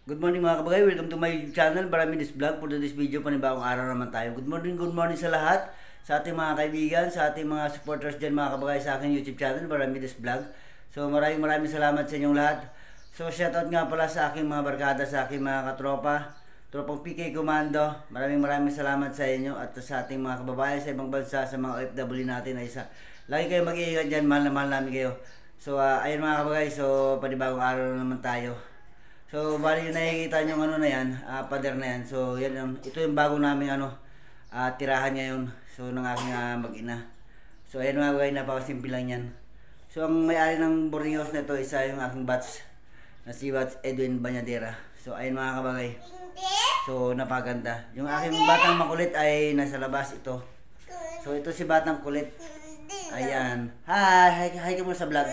Good morning mga kabagay, welcome to my YouTube channel, Baramides Vlog. For this video, panibagong araw naman tayo. Good morning sa lahat, sa ating mga kaibigan, sa ating mga supporters dyan mga kabagay sa aking YouTube channel, Baramides Vlog. So maraming salamat sa inyong lahat. So shoutout nga pala sa aking mga barkada, sa aking mga katropa, tropang PK Commando. Maraming salamat sa inyo at sa ating mga kababayan sa ibang bansa, sa mga OFW natin ay lagi kayo mag-iingat dyan, mahal na mahal namin kayo. So ayun mga kabagay, so panibagong araw naman tayo. So, bali yung nakikita nyo ano na yan, pader na yan. So, yan yung, ito yung bago namin tirahan ngayon. So, ng aking mag-ina. So, ayan mga bagay, napakasimple lang yan. So, ang may-ari ng boarding house na ito, isa yung aking batch, na si Batch Edwin Banyadera. So, ayan mga kabagay. So, napaganda. Yung aking batang makulit ay nasa labas ito. So, ito si batang kulit. Ayan. Hi ka muna sa vlog.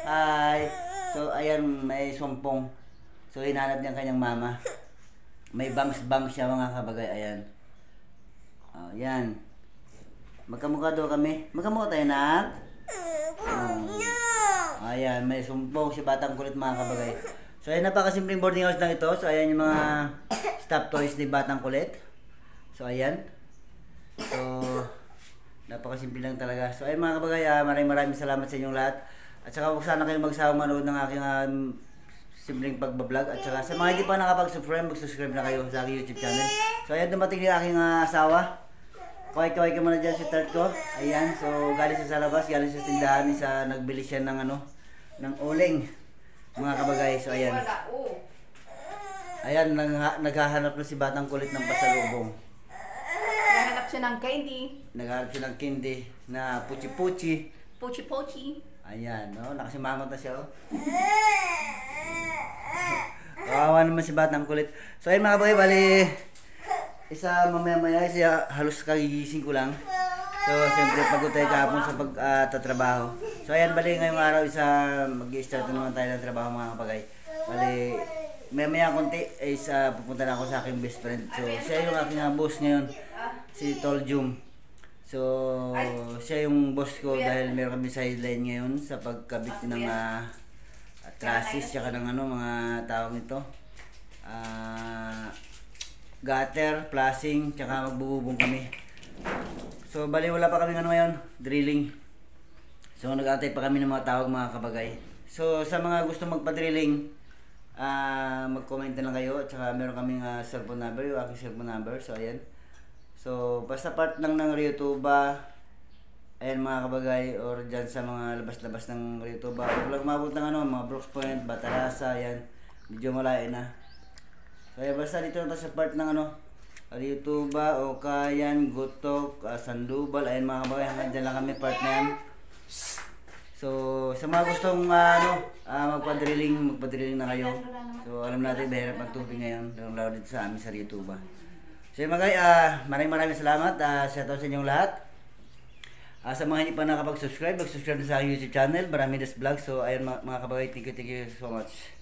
Hi. So, ayan, may sumpong. So, hinanap niya kanyang mama. May bangs siya mga kabagay. Ayan. Ayan. Magkamukha daw kami. Magkamukha tayo, nak? Ayan. May sumpong si batang kulit mga kabagay. So, ayan. Napakasimpleng boarding house lang ito. So, ayan yung mga stuffed toys ni batang kulit. So, ayan. So, napakasimple lang talaga. So, ayan mga kabagay. Maraming salamat sa inyong lahat. At saka, huwag sana kayo magsawang manood ng aking simpleng pagbablog. At saka sa mga hindi pa nakapag-subscribe, mag-subscribe na kayo sa aking YouTube channel. So ayan, dumating yung aking asawa. Kaway ka muna dyan si tart ko. Ayan, so galing siya sa labas, galing sa tindahan. Nagbili siya ng ng uling. Mga kabagay, so ayan. Ayan, naghahanap na si batang kulit ng pasalubong. Naghahanap siya ng candy. Naghahanap siya ng candy na puchi-puchi. Pochi-pochi. Ayan, no? Nakasimangot na siya, oh. Kawawa naman si batang kulit. So ayun mga boy, bali mamaya siya halos kagigising ko lang. So siyempre pagod tayo kahapon sa pagtatrabaho. So ayan, bali ngayong araw mag-i-start na naman tayo ng trabaho mga kapagay. Bali maya konti pupunta na ako sa aking best friend. So siya yung aking boss ngayon, si Toljum. So siya yung boss ko dahil meron kami sideline ngayon sa pagkabit ng trusses, tsaka ng mga tawag nito, gutter, flashing, tsaka magbububong kami. So bali wala pa kami ngayon, drilling. So nag-aantay pa kami ng mga tawag mga kabagay. So sa mga gusto magpa-drilling, mag-comment na lang kayo. At saka meron kaming cellphone number, yung aking cellphone number. So ayan. So basta part lang ng Riotuba, ayan mga kabagay, or dyan sa mga labas-labas ng Riotuba. Huwag lang mabot ng mga Brooks Point, Batarasa, ayan. Medyo malayo na. So ayan, basta dito na sa part ng Riotuba, Okayan, Gutok, Sandoval, ayan mga kabagay. Hanggang dyan lang kami, part na yan. So sa mga gustong magpa-drilling na kayo. So alam natin, mahirap ang tubig ngayon. Lalo dito sa amin sa Riotuba. So yun mga guys, maraming salamat. Shoutout sa inyong lahat. Sa mga hindi pa nakapag-subscribe, mag-subscribe na sa aking YouTube channel, Baramides Vlog. So ayun mga kabagay, thank you so much.